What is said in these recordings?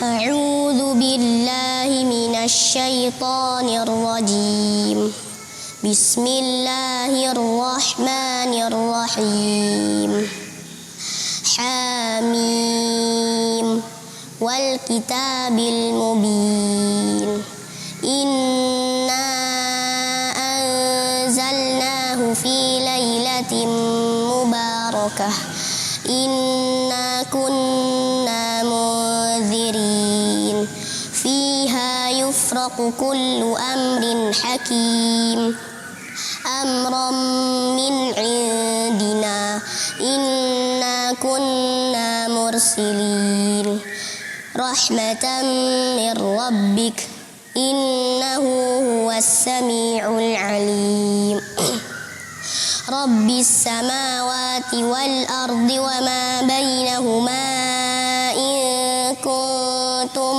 أعوذ بالله من الشيطان الرجيم بسم الله الرحمن الرحيم حميم والكتاب المبين إنا أنزلناه في ليلة مباركة إنا كنا منذرين فيها يفرق كل أمر حكيم أمرا من عندنا إنا كنا مرسلين رحمة من ربك إنه هو السميع العليم رب السماوات والأرض وما بينهما إن كنتم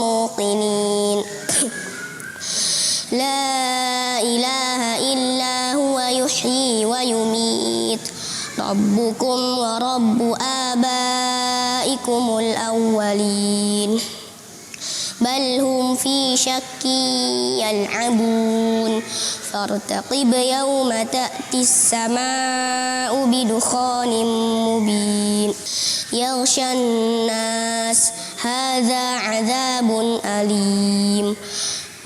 موقنين لا إله إلا هو يحيي ويميت ربكم ورب آبائكم الأولين بل هم في شك يلعبون فارتقب يوم تأتي السماء بدخان مبين يغشى الناس هذا عذاب أليم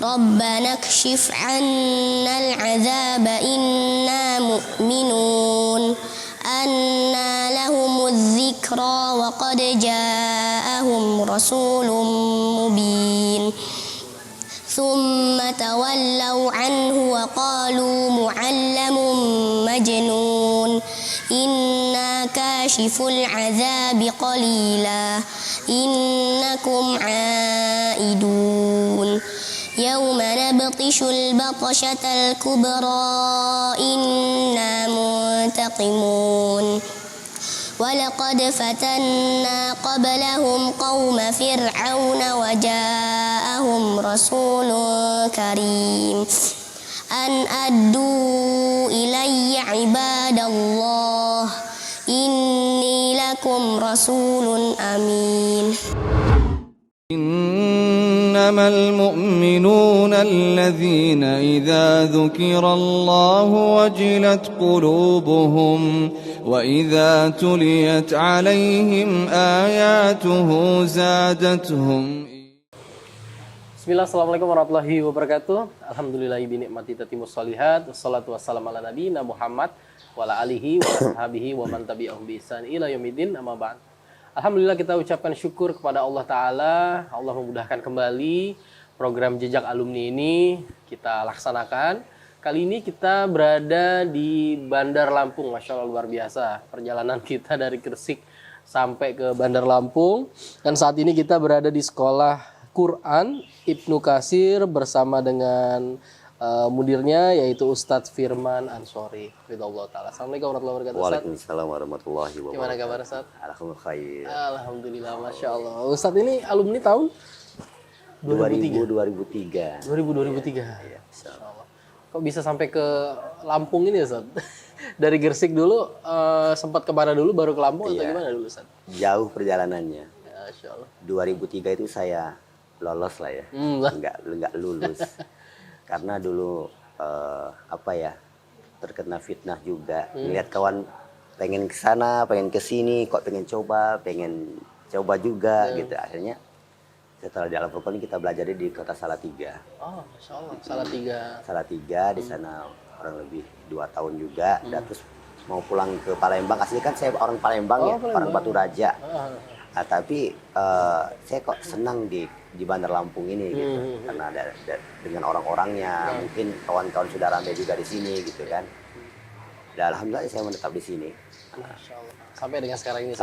ربنا اكشف عنا العذاب إنا مؤمنون أنى لهم الذكرى وقد جاءهم رسول مبين ثم تولوا عنه وقالوا معلم مجنون إنا كاشف العذاب قليلا إنكم عائدون يوم نبطش البطشة الكبرى إنا منتقمون ولقد فتنا قبلهم قوم فرعون وجاءهم رسول كريم أن أدوا إلي عباد الله إني لكم رسول أمين إنما المؤمنون الذين إذا ذكر الله وجلت قلوبهم وإذا تليت عليهم آياته زادتهم. Bismillah, assalamualaikum warahmatullahi wabarakatuh. Alhamdulillahi binikmati tatimus shalihat. Wassalatu wassalamu ala nabiyina Muhammad wa ala alihi wa ashabihi wa man tabi'ahum bi ihsan ila yaumil amma ba'd. Alhamdulillah, kita ucapkan syukur kepada Allah Ta'ala. Allah memudahkan kembali program Jejak Alumni ini kita laksanakan. Kali ini kita berada di Bandar Lampung. Masya Allah, luar biasa perjalanan kita dari Gresik sampai ke Bandar Lampung. Dan saat ini kita berada di sekolah Quran Ibnu Katsir bersama dengan mudirnya yaitu Ustadz Firman Ansori. Assalamualaikum warahmatullahi wabarakatuh. Waalaikumsalam warahmatullahi wabarakatuh. Gimana kabar Ustadz? Alhamdulillah khair. Alhamdulillah, Masya Allah. Ustadz ini alumni tahun 2003. 2003. Ya, Masya Allah. Kok bisa sampai ke Lampung ini Ustadz? Dari Gresik dulu, sempat ke mana dulu baru ke Lampung atau gimana dulu Ustadz? Jauh perjalanannya. Masya Allah. 2003 itu saya lolos lah ya. Enggak lulus. Karena dulu terkena fitnah juga. Melihat kawan pengen ke sana, pengen ke sini, kok pengen coba juga gitu. Akhirnya setelah di Al-Furqan kita belajar di kota Salatiga. Oh, Masya Allah. Salatiga di sana orang lebih 2 tahun juga. Dan terus mau pulang ke Palembang. Asli kan saya orang Palembang ya, Palembang. Orang Batu Raja. Nah, tapi saya kok senang di Bandar Lampung ini gitu, karena ada dengan orang-orangnya, mungkin kawan-kawan sudah ramai juga di sini gitu kan. Dan alhamdulillah saya menetap di sini. Masya Allah. Sampai dengan sekarang ini.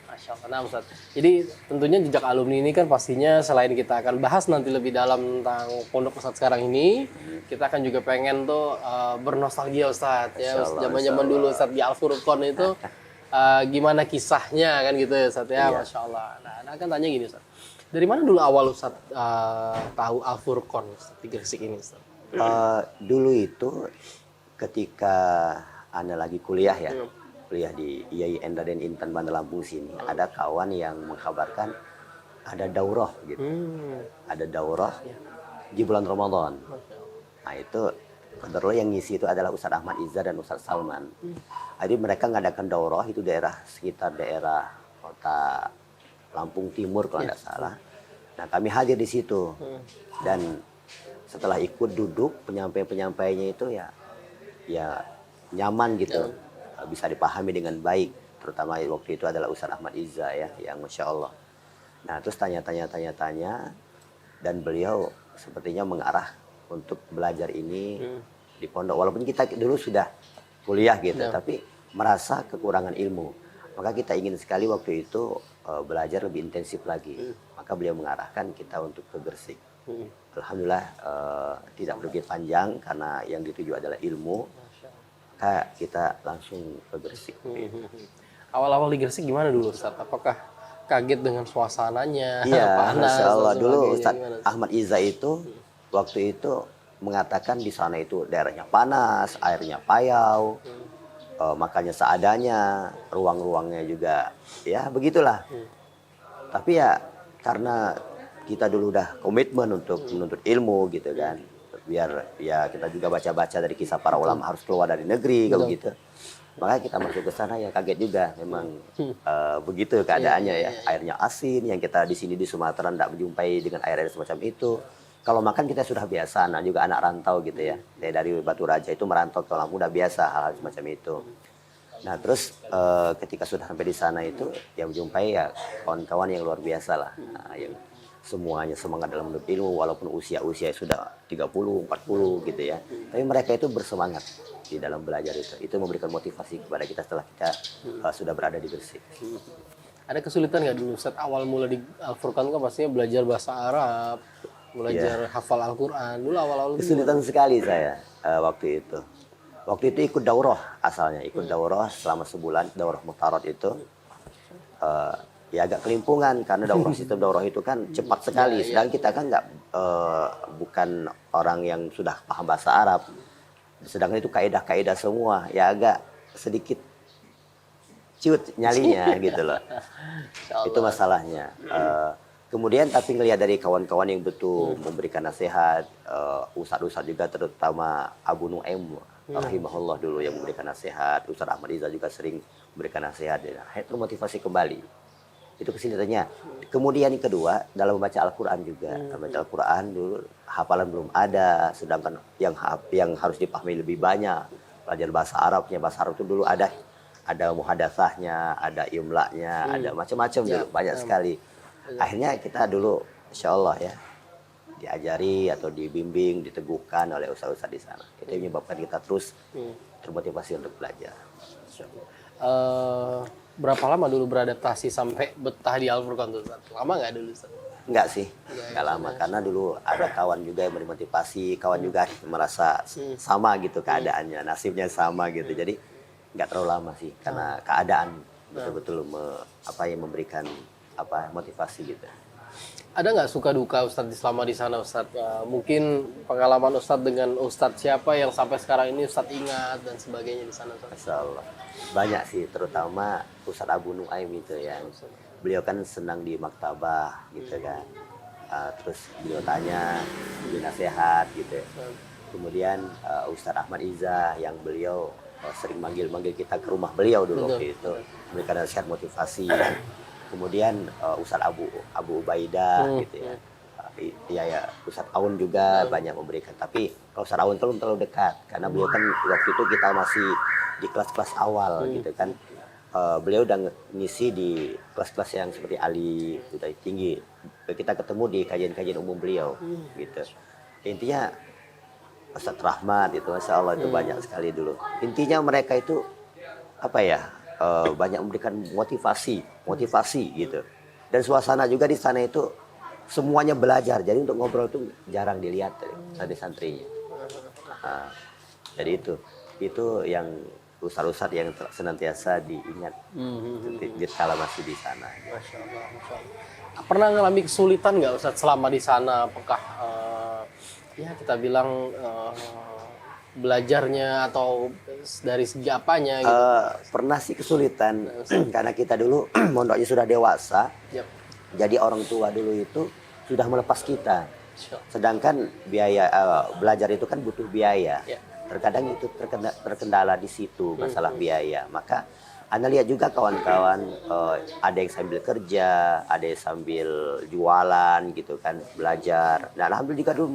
Masya Allah. Nah, Ustaz. Jadi tentunya Jejak Alumni ini kan pastinya selain kita akan bahas nanti lebih dalam tentang pondok Ustaz sekarang ini, kita akan juga pengen tuh bernostalgia Ustaz ya. Zaman-zaman dulu Ustaz di Al-Furqan itu gimana kisahnya kan gitu ya Ustaz ya. Masya Allah. Nah, akan tanya gini Ustaz. Dari mana dulu awal Ustaz tahu Al-Furqan di Gresik ini Ustaz? Dulu itu ketika Anda lagi kuliah ya, kuliah di IAI Enda dan Intan Bandar Lampung sini, ada kawan yang mengkabarkan ada daurah gitu. Ada daurah di bulan Ramadan. Nah itu kebetulan yang ngisi itu adalah Ustadz Ahmad Iza dan Ustadz Salman. Jadi mereka ngadakan daurah itu daerah sekitar daerah kota Lampung Timur kalau tidak salah. Nah kami hadir di situ dan setelah ikut duduk penyampai-penyampainya itu ya nyaman gitu, bisa dipahami dengan baik. Terutama waktu itu adalah Ustadz Ahmad Iza ya, yang Masya Allah. Nah terus tanya-tanya dan beliau sepertinya mengarah untuk belajar ini di pondok. Walaupun kita dulu sudah kuliah gitu, tapi merasa kekurangan ilmu. Maka kita ingin sekali waktu itu belajar lebih intensif lagi. Maka beliau mengarahkan kita untuk ke Gresik. Alhamdulillah tidak berpikir panjang karena yang dituju adalah ilmu. Maka kita langsung ke Gresik. Awal-awal di Gresik gimana dulu Ustaz? Apakah kaget dengan suasananya? Iya, panas, Masya Allah. dan Dulu sebagainya? Ustadz Gimana? Ahmad Iza itu waktu itu mengatakan di sana itu daerahnya panas, airnya payau, makannya seadanya, ruang-ruangnya juga ya begitulah. Tapi ya karena kita dulu udah komitmen untuk menuntut ilmu gitu kan, biar ya kita juga baca-baca dari kisah para ulama harus keluar dari negeri kalau gitu. Makanya kita masuk ke sana ya kaget juga, memang begitu keadaannya ya. Airnya asin, yang kita di sini di Sumatera tidak menjumpai dengan air semacam itu. Kalau makan kita sudah biasa, nah juga anak rantau gitu ya. Dari Batu Raja itu merantau ke Lampung udah biasa hal-hal semacam itu. Nah terus ketika sudah sampai di sana itu ya menjumpai ya kawan-kawan yang luar biasa lah. Nah, yang semuanya semangat dalam menuntut ilmu walaupun usia sudah 30, 40 gitu ya. Tapi mereka itu bersemangat di dalam belajar itu. Itu memberikan motivasi kepada kita setelah kita sudah berada di Gresik. Ada kesulitan nggak dulu Ustaz awal mula di Al-Furqan kan pastinya belajar bahasa Arab, belajar hafal Al-Quran. Dulu awal-awal Kesulitan sekali saya waktu itu. Waktu itu ikut daurah asalnya, ikut daurah selama sebulan, daurah Muhtarat itu. Ya agak kelimpungan karena sistem daurah itu kan cepat sekali. Sedangkan kita kan bukan orang yang sudah paham bahasa Arab. Sedangkan itu kaidah-kaidah semua, ya agak sedikit ciut nyalinya gitu loh. Itu masalahnya. Kemudian tapi ngelihat dari kawan-kawan yang betul memberikan nasihat, ustadz-ustadz juga terutama Abu Nuaim rahimahullah dulu yang memberikan nasihat, Ustadz Ahmad Iza juga sering memberikan nasihat. Itu motivasi kembali. Itu kesulitannya. Kemudian yang kedua dalam membaca Al-Quran juga. Membaca Al-Quran dulu hafalan belum ada, sedangkan yang harus dipahami lebih banyak. Belajar bahasa Arabnya, bahasa Arab itu dulu ada muhadatsahnya, ada imla'nya, ada macam-macam dulu, banyak sekali. Akhirnya kita dulu insya Allah ya diajari atau dibimbing, diteguhkan oleh ustaz-ustaz di sana. Itu yang menyebabkan kita terus termotivasi untuk belajar. Berapa lama dulu beradaptasi sampai betah di Al-Furqan tuh Ustaz? Lama nggak dulu Ustaz? Enggak sih, enggak lama. Karena dulu ada kawan juga yang memotivasi, kawan juga merasa sama gitu keadaannya, nasibnya sama gitu. Jadi enggak terlalu lama sih, karena keadaan betul-betul memberikan motivasi gitu. Ada nggak suka duka Ustadz selama di sana Ustadz? Mungkin pengalaman Ustadz dengan Ustadz siapa yang sampai sekarang ini Ustadz ingat dan sebagainya di sana Ustadz? Masya Allah. Banyak sih, terutama Ustadz Abu Nuaim itu ya. Beliau kan senang di maktabah gitu kan. Terus beliau tanya, beli nasihat gitu. Kemudian Ustadz Ahmad Iza yang beliau sering manggil kita ke rumah beliau dulu waktu itu. Memberikan nasihat motivasi. Kemudian Ustadz Abu Ubaidah gitu ya. Ya Ustadz Aun juga banyak memberikan. Tapi kalau Ustadz Aun belum terlalu dekat karena beliau kan waktu itu kita masih di kelas-kelas awal gitu kan. Beliau udah ngisi di kelas-kelas yang seperti Ali sudah tinggi. Kita ketemu di kajian-kajian umum beliau gitu. Intinya Ustadz Rahmat itu Masya Allah itu banyak sekali dulu. Intinya mereka itu banyak memberikan motivasi gitu. Dan suasana juga di sana itu semuanya belajar. Jadi untuk ngobrol itu jarang dilihat dari santri-santrinya. Jadi itu yang ustadz-ustadz yang senantiasa diingat kala masih di sana. Masya Allah, Masya Allah. Pernah ngalami kesulitan nggak Ustadz selama di sana? Apakah ya kita bilang belajarnya atau dari segi apanya gitu? Pernah sih kesulitan karena kita dulu mondoknya sudah dewasa. Yep. Jadi orang tua dulu itu sudah melepas kita. Insya Allah. Sedangkan biaya belajar itu kan butuh biaya. Ya. Terkadang itu terkendala di situ masalah biaya. Maka Anda lihat juga kawan-kawan ada yang sambil kerja, ada yang sambil jualan gitu kan, belajar. Dan alhamdulillah juga dulu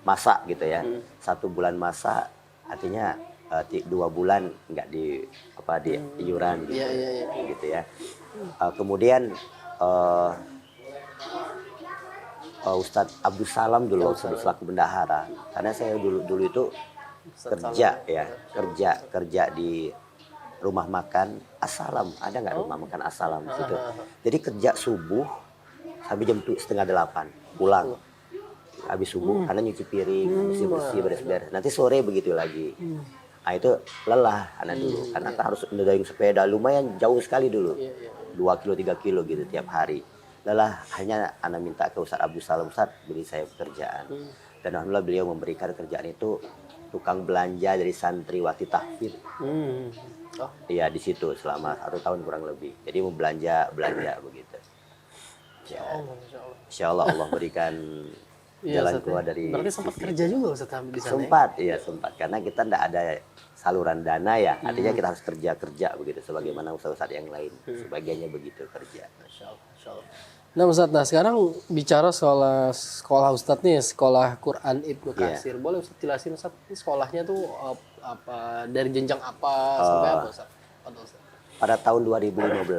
masak gitu ya. 1 bulan masak artinya 2 bulan nggak di iuran gitu, gitu ya. Kemudian Ustadz Abdul Salam dulu selaku bendahara, karena saya dulu itu kerja di rumah makan Assalam. Ada nggak rumah makan Assalam situ? Jadi kerja subuh sampai jam 7:30 pulang. Habis subuh karena nyuci piring, bersih-bersih, beres-beres. Nanti sore begitu lagi. Nah itu lelah anak dulu, karena kan harus mendayung sepeda lumayan jauh sekali dulu, 2 kilo 3 kilo gitu tiap hari. Lelah, hanya anak minta ke Ustadz Abdul Salam, Ustadz beri saya pekerjaan. Dan alhamdulillah beliau memberikan kerjaan itu tukang belanja dari santriwati tahfidz. Iya di situ selama 1 tahun kurang lebih. Jadi mau belanja begitu. Ya, Insya Allah Allah berikan jalan keluar dari. Berarti sempat kerja juga Ustaz di sana. Sempat, iya sempat. Karena kita tidak ada saluran dana ya. Artinya kita harus kerja begitu. Sebagaimana ustaz-ustaz yang lain. Sebagiannya begitu kerja. Masya Allah. Nah Ustaz, sekarang bicara sekolah Ustaz nih, sekolah Quran Ibnu Katsir. Boleh Ustaz jelasin Ustaz, ini sekolahnya tuh apa dari jenjang apa sampai apa Ustaz? Pada tahun 2015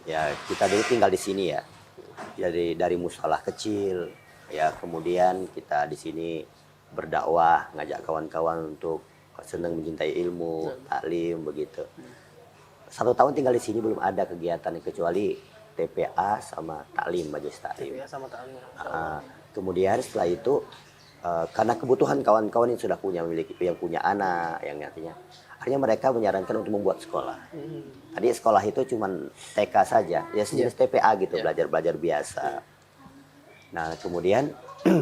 ya kita dulu tinggal di sini ya. Jadi dari musola kecil ya, kemudian kita di sini berdakwah, ngajak kawan-kawan untuk senang mencintai ilmu, taklim begitu. 1 tahun tinggal di sini belum ada kegiatan kecuali TPA sama taklim, majelis taklim. TPA sama taklim. Kemudian setelah itu karena kebutuhan kawan-kawan yang sudah yang punya anak, yang akhirnya mereka menyarankan untuk membuat sekolah. Tadi sekolah itu cuma TK saja, ya sejenis TPA gitu, belajar biasa. Nah kemudian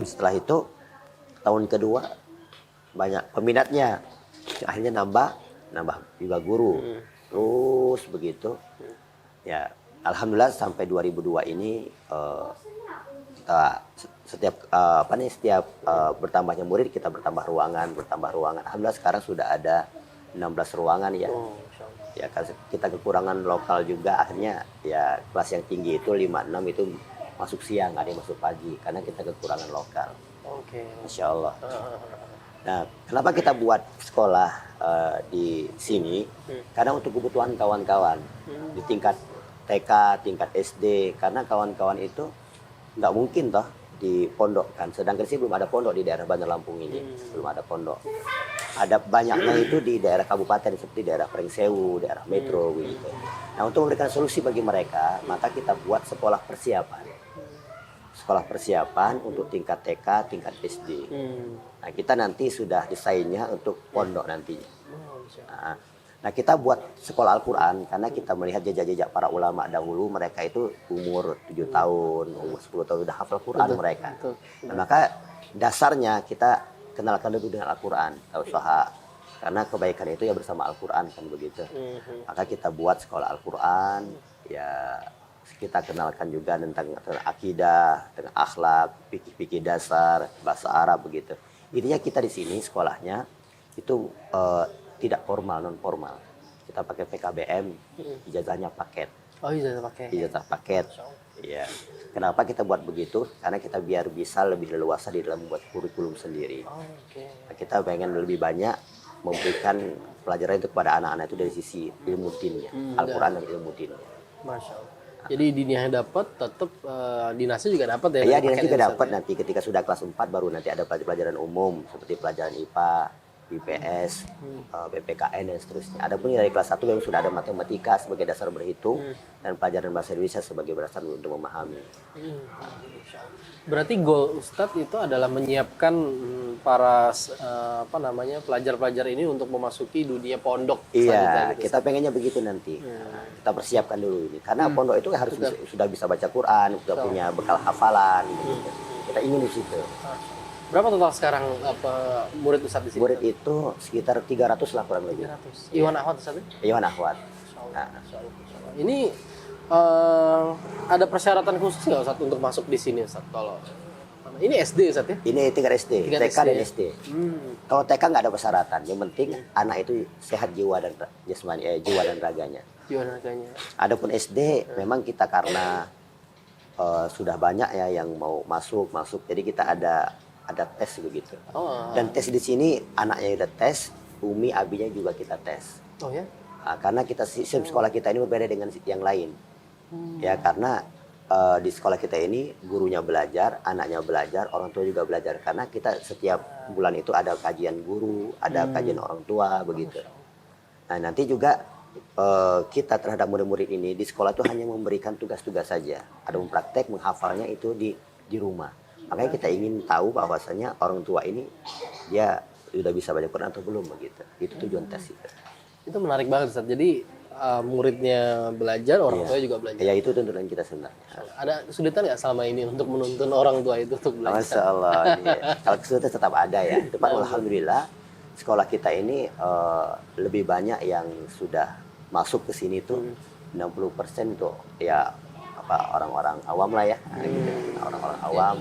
setelah itu tahun kedua banyak peminatnya, akhirnya nambah juga guru, terus begitu. Ya alhamdulillah sampai 2002 ini kita setiap bertambahnya murid kita bertambah ruangan. Alhamdulillah sekarang sudah ada 16 ruangan ya. Ya kan kita kekurangan lokal juga, akhirnya ya kelas yang tinggi itu 5-6 itu masuk siang, ada yang masuk pagi karena kita kekurangan lokal. Masya Allah. Nah, kenapa kita buat sekolah di sini? Karena untuk kebutuhan kawan-kawan di tingkat TK, tingkat SD, karena kawan-kawan itu nggak mungkin toh di pondok kan. Sedangkan sih belum ada pondok di daerah Bandar Lampung ini, belum ada pondok. Ada banyaknya itu di daerah kabupaten seperti daerah Pringsewu, daerah Metro gitu. Nah, untuk memberikan solusi bagi mereka, maka kita buat sekolah persiapan. Sekolah persiapan untuk tingkat TK, tingkat SD. Nah, kita nanti sudah desainnya untuk pondok nantinya. Nah, kita buat sekolah Al-Quran karena kita melihat jejak-jejak para ulama dahulu, mereka itu umur 7 tahun, umur 10 tahun sudah hafal Quran mereka. Nah, maka dasarnya kita kenalkan dulu dengan Al-Quran, usaha. Karena kebaikan itu ya bersama Al-Quran kan begitu. Maka kita buat sekolah Al-Quran, ya kita kenalkan juga tentang akidah, tentang akhlak, fikih-fikih dasar, bahasa Arab begitu. Intinya kita di sini sekolahnya itu tidak formal, non formal. Kita pakai PKBM, ijazahnya paket. Oh, ijazah paket. Iya. Kenapa kita buat begitu? Karena kita biar bisa lebih leluasa di dalam membuat kurikulum sendiri. Nah, kita pengen lebih banyak memberikan pelajaran itu kepada anak-anak itu dari sisi ilmu dinnya, Al-Quran dan ilmu dinnya. Masya Allah. Jadi dinasnya dapat, tetap dinasnya juga dapat ya? Iya, dinasnya juga dapat nanti ketika sudah kelas 4 baru nanti ada pelajaran umum seperti pelajaran IPA, IPS, PPKN dan seterusnya. Adapun dari kelas 1 yang sudah ada matematika sebagai dasar berhitung dan pelajaran bahasa Indonesia sebagai dasar untuk memahami. Berarti goal Ustadz itu adalah menyiapkan para pelajar-pelajar ini untuk memasuki dunia pondok. Iya, gitu, kita pengennya begitu nanti. Kita persiapkan dulu ini. Karena pondok itu harus sudah bisa baca Quran, sudah punya bekal hafalan. Gitu. Kita ingin di situ. Berapa total sekarang murid Ustadz di sini? Murid itu sekitar 300 lah kurang lebih. 300. Iwan Ahwat Ustadz? Iwan Ahwat. Ini Ada persyaratan khusus nggak Ustaz untuk masuk di sini Ustaz? Kalau ini SD Ustaz ya? Ini tingkat SD, Tingkat TK SD, dan ya? SD. Kalau TK nggak ada persyaratan, yang penting anak itu sehat jiwa dan jasmani, jiwa dan raganya. Gimana kayaknya? Adapun SD, memang kita karena sudah banyak ya yang mau masuk, jadi kita ada tes begitu. Oh, Dan tes di sini anaknya udah tes, Umi, Abinya juga kita tes. oh ya? Nah, karena kita sistem sekolah kita ini berbeda dengan yang lain. Ya karena di sekolah kita ini gurunya belajar, anaknya belajar, orang tua juga belajar. Karena kita setiap bulan itu ada kajian guru, ada kajian orang tua begitu. Nah nanti juga kita terhadap murid-murid ini di sekolah itu hanya memberikan tugas-tugas saja. Ada praktek menghafalnya itu di rumah. Makanya kita ingin tahu bahwasanya orang tua ini dia sudah bisa baca Quran atau belum begitu. Itu tujuan tes itu. Itu menarik banget Ustaz. Jadi muridnya belajar, orang tua juga belajar. Ya itu tuntunan kita sebenarnya. Ada kesulitan nggak selama ini untuk menuntun orang tua itu untuk belajar? Masya Allah. Iya. Kalau kesulitan tetap ada ya. Depan alhamdulillah sekolah kita ini lebih banyak yang sudah masuk ke sini tuh 60% tuh ya orang-orang awam lah ya. Orang-orang awam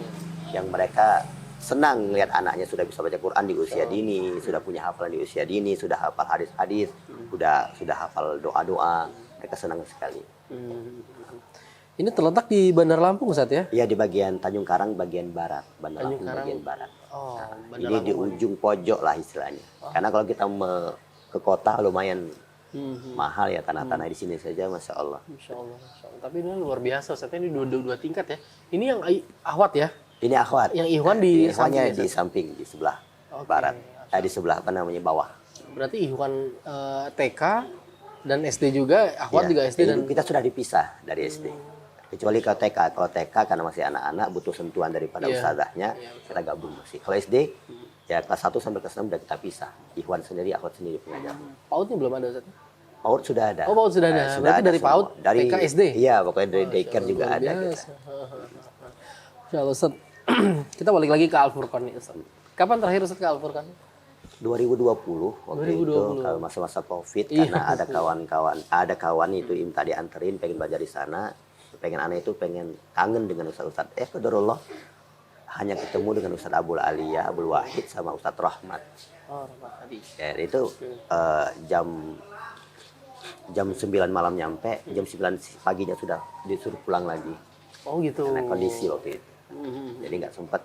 yang mereka senang lihat anaknya sudah bisa baca Quran di usia dini, sudah punya hafalan di usia dini, sudah hafal hadis-hadis, sudah hafal doa-doa. Mereka senang sekali. Ini terletak di Bandar Lampung Ustaz ya? Iya di bagian Tanjung Karang bagian barat, Bandar Lampung bagian barat. Oh, Ini di ujung pojok lah istilahnya. Karena kalau kita ke kota lumayan mahal ya tanah-tanah di sini saja, masya Allah. Masya Allah, Masya Allah. Tapi ini luar biasa, Ustaz. Ini dua tingkat ya. Ini yang ahwat ya? Ini akhwat. Yang Ikhwan di Ikhwannya samping, di samping, di sebelah barat. Di sebelah bawah. Berarti Ikhwan TK dan SD juga, ahwat Ya, juga SD dan kita sudah dipisah dari SD. Kecuali kalau TK. Kalau TK karena masih anak-anak butuh sentuhan daripada ustazahnya, kita gabung masih. Kalau SD ya kelas 1 sampai kelas 6 udah kita pisah. Ikhwan sendiri, akhwat sendiri pengajar. PAUD-nya belum ada Ustaz? PAUD sudah ada. Oh, PAUD sudah ada. Berarti dari semua. PAUD, dari TK, SD? Iya, pokoknya dari daycare juga Luar ada. biasa. Masya Allah Ustaz. Kita balik lagi ke Al-Furqan nih Ustaz. Kapan terakhir Ustaz ke Al-Furqan? 2020 waktu 2020. itu kalau masa-masa Covid karena ada kawan itu minta dianterin pengen belajar di sana, pengen aneh itu pengen kangen dengan Ustaz. Qadarullah hanya ketemu dengan Ustaz Abdul Aliyah, Abdul Wahid sama Ustaz Rahmat. Oh, Rahmat tadi. Ya, itu jam 9 malam nyampe, jam 9 paginya sudah disuruh pulang lagi. Oh gitu. Karena kondisi waktu itu. Jadi nggak sempat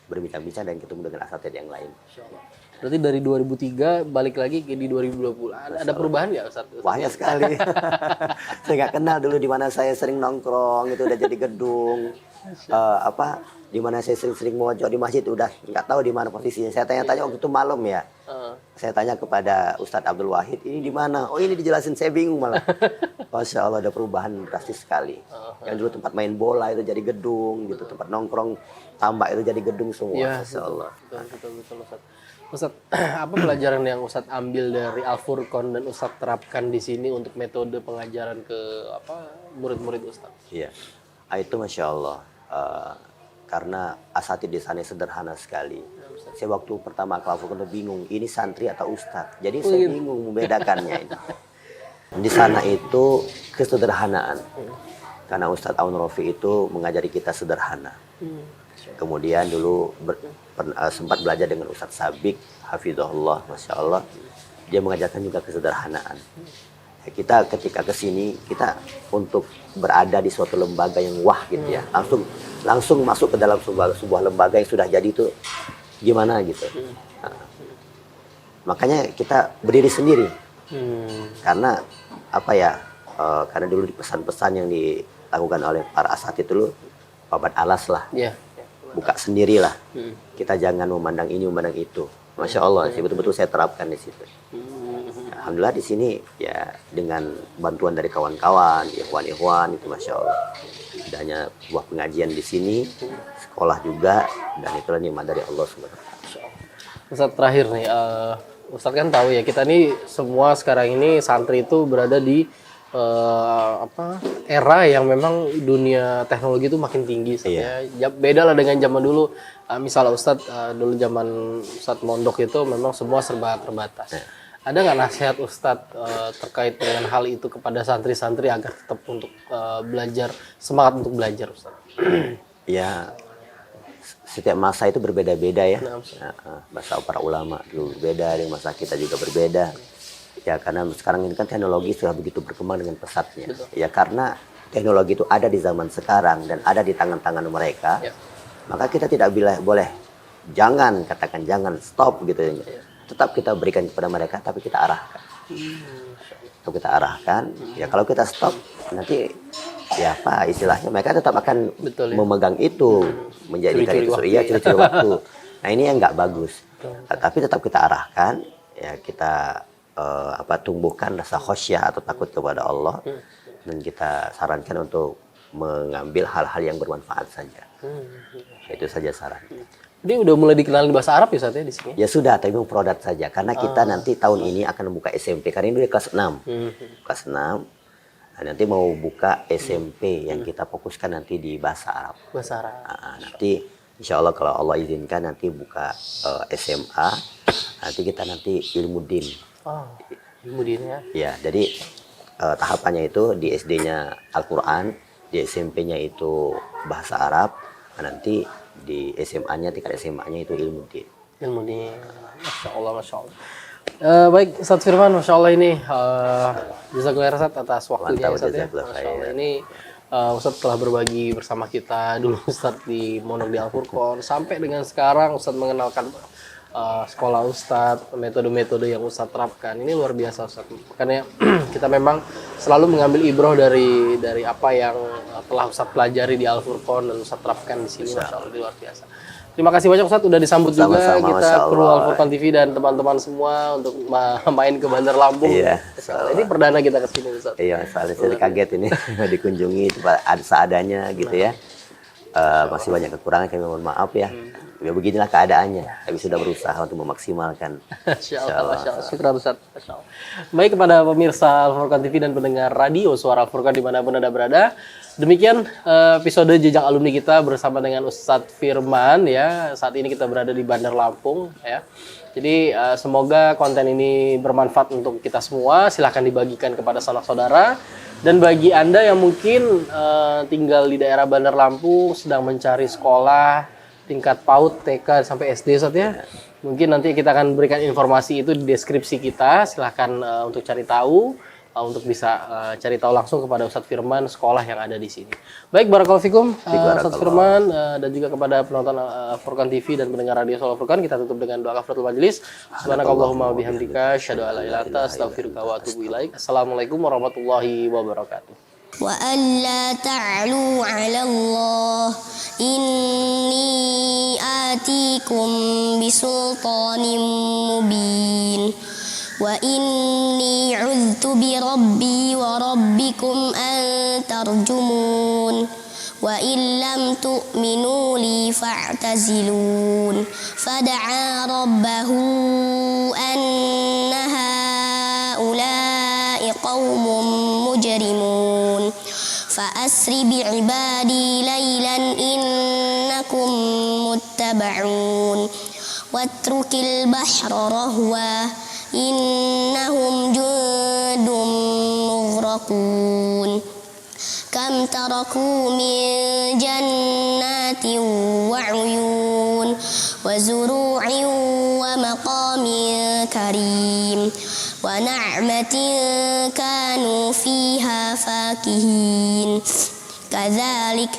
berbincang-bincang dan ketemu dengan asatid yang lain. Masya Allah. Berarti dari 2003 balik lagi ke di 2020. Ada perubahan nggak Ustaz? Banyak sekali. Saya nggak kenal dulu di mana saya sering nongkrong itu udah jadi gedung. Di mana saya sering mojok di masjid udah nggak tahu di mana posisinya. Saya tanya-tanya waktu itu malam ya. Saya tanya kepada Ustadz Abdul Wahid, ini di mana? Oh ini dijelasin, saya bingung malah. Masya Allah ada perubahan drastis sekali. Yang dulu tempat main bola itu jadi gedung, gitu. Tempat nongkrong tambak itu jadi gedung semua. Ya, Masya Allah. Betul Ustaz. Ustaz, apa pelajaran yang Ustaz ambil dari Al-Furqan dan Ustaz terapkan di sini untuk metode pengajaran ke murid-murid Ustaz? Iya, itu Masya Allah. Karena asatid di sana sederhana sekali. Saya waktu pertama ke Al-Furqan bingung, ini santri atau ustadz. Jadi saya bingung membedakannya ini. Di sana itu kesederhanaan. Karena Ustadz Aun Rofi itu mengajari kita sederhana. Kemudian dulu sempat belajar dengan Ustadz Sabik, Hafizahullah, Masya Allah. Dia mengajarkan juga kesederhanaan. Kita ketika ke sini, kita untuk berada di suatu lembaga yang wah gitu ya. Langsung masuk ke dalam sebuah lembaga yang sudah jadi itu gimana gitu. Nah, makanya kita berdiri sendiri. Karena karena dulu di pesan-pesan yang dilakukan oleh para asatid dulu babat alas lah. Buka sendirilah. Kita jangan memandang ini, memandang itu. Masya Allah, betul-betul saya terapkan di situ. Alhamdulillah di sini ya dengan bantuan dari kawan-kawan, ikhwan-ikhwan itu Masya Allah. Adanya sebuah pengajian di sini, sekolah juga, dan itulah nikmat dari Allah SWT. Ustaz terakhir nih, Ustaz kan tahu ya kita nih semua sekarang ini santri itu berada di era yang memang dunia teknologi itu makin tinggi. Ya, beda lah dengan zaman dulu. Misalnya Ustaz dulu zaman Ustaz mondok itu memang semua serba terbatas. ada nggak nasihat Ustadz terkait dengan hal itu kepada santri-santri agar tetap untuk belajar, semangat untuk belajar, Ustadz? Ya, setiap masa itu berbeda-beda ya. Nah, Masa para ulama dulu berbeda, dengan masa kita juga berbeda. Ya, karena sekarang ini kan teknologi sudah begitu berkembang dengan pesatnya. Betul. Ya, karena teknologi itu ada di zaman sekarang dan ada di tangan-tangan mereka. Ya. Maka kita tidak boleh jangan, katakan jangan, stop gitu ya. Tetap kita berikan kepada mereka, tapi kita arahkan. Tetap kita arahkan. Ya, kalau kita stop, nanti ya apa istilahnya, mereka tetap akan Betul, ya. memegang itu, menjadikan Curi-curi itu waktu, iya ya. curi-curi waktu. Nah, ini yang nggak bagus. Tapi tetap kita arahkan, ya kita tumbuhkan rasa khosyah atau takut kepada Allah, dan kita sarankan untuk mengambil hal-hal yang bermanfaat saja. Itu saja saran. Jadi udah mulai dikenalin bahasa Arab ya Ustadz ya di sini? Ya sudah, tapi produk saja. Karena kita nanti tahun ini akan membuka SMP. Karena ini udah kelas 6. Kelas 6. Nah, nanti mau buka SMP yang kita fokuskan nanti di bahasa Arab. Bahasa Arab. Nanti insya Allah kalau Allah izinkan nanti buka SMA. Nanti kita nanti ilmu din. Oh, ilmu din ya. Ya, jadi tahapannya itu di SD-nya Al-Quran, di SMP-nya itu bahasa Arab. Nanti di SMA-nya, tingkat SMA-nya itu ilmu din. Ilmu din. Masya Allah, Masya Allah. Baik, Ustadz Firman, Masya Allah ini jazakallah Ustadz atas waktunya. Mantap, Ustadz ya. jazakallah Masya Allah khair. ini Ustadz telah berbagi bersama kita dulu Ustadz di Mondok di Al-Furqon sampai dengan sekarang Ustadz mengenalkan sekolah Ustadz, metode-metode yang Ustadz terapkan. Ini luar biasa Ustadz. Makanya kita memang selalu mengambil ibroh dari apa yang telah Ustadz pelajari di Al-Furqon dan Ustadz terapkan di sini. Masya Allah, ini luar biasa. Terima kasih banyak Ustadz udah disambut juga Sama-sama, kita Masya kru Allah. Al-Furqon TV dan teman-teman semua untuk main ke Bandar Lampung. Iya, Masya Allah. Ini perdana kita ke sini Ustadz. Iya, soalnya saya kaget ini dikunjungi itu seadanya gitu ya. Masih banyak kekurangan, kami mohon maaf ya. Ya beginilah keadaannya. Kami sudah berusaha untuk memaksimalkan. Masya Allah, Masya Allah. Syukur Ustadz. Masya Allah. Baik kepada pemirsa Al-Furqon TV dan pendengar radio Suara Al-Furqon dimanapun Anda berada. Demikian episode Jejak Alumni kita bersama dengan Ustadz Firman ya. Saat ini kita berada di Bandar Lampung ya. Jadi semoga konten ini bermanfaat untuk kita semua. Silahkan dibagikan kepada sanak saudara. Dan bagi Anda yang mungkin tinggal di daerah Bandar Lampung sedang mencari sekolah tingkat PAUD, TK sampai SD Ustadz ya. Mungkin nanti kita akan berikan informasi itu di deskripsi kita. Silahkan untuk cari tahu, untuk bisa cari tahu langsung kepada Ustadz Firman sekolah yang ada di sini. Baik, barakallahu fikum Ustadz Firman dan juga kepada penonton Furqan TV dan pendengar radio Suara Furqan. Kita tutup dengan doa kafaratul majelis. Subhanakallahumma wabihamdika asyhadu an la ilaha illa anta astaghfiruka wa atubu ilaik. Assalamualaikum warahmatullahi wabarakatuh. وألا تعلوا على الله إني آتيكم بسلطان مبين وإني عذت بربي وربكم أن ترجمون وإن لم تؤمنوا لي فاعتزلون فدعا ربه أن هؤلاء قوم مجرمون فأسر بعبادي ليلا إنكم متبعون واترك البحر رهوا إنهم جند مغرقون كم تركوا من جنات وعيون وزروع ومقام كريم ونعمة كانوا فيها فاكهين كذلك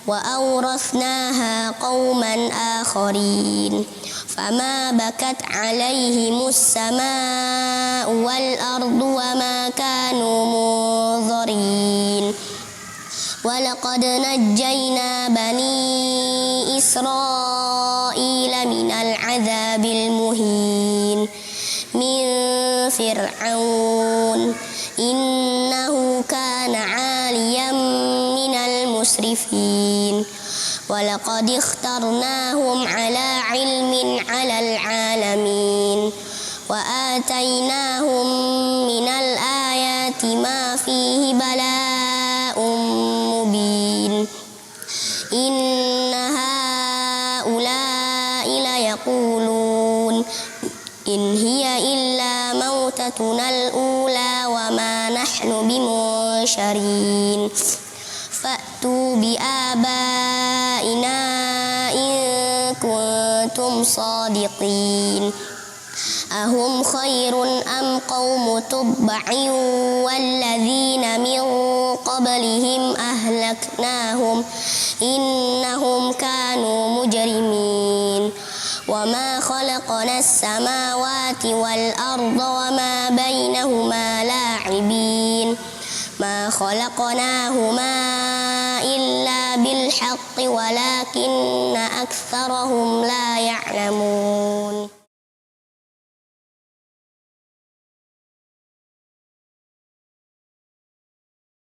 وأورثناها قوما آخرين فما بكت عليهم السماء والأرض وما كانوا منظرين ولقد نجينا بني إسرائيل من العذاب المهين من فرعون إنه كان عاليا من المسرفين ولقد اخترناهم على علم على العالمين وآتيناهم من الآيات ما فيه بلاء مبين إن هؤلاء ليقولون إن هي إلا موتة فطرتنا الأولى وما نحن بمنشرين فأتوا بآبائنا إن كنتم صادقين أهم خير أم قوم تبع والذين من قبلهم أهلكناهم إنهم كانوا مجرمين وما خلقنا السماوات والأرض وما بينهما لاعبين ما خلقناهما إلا بالحق ولكن أكثرهم لا يعلمون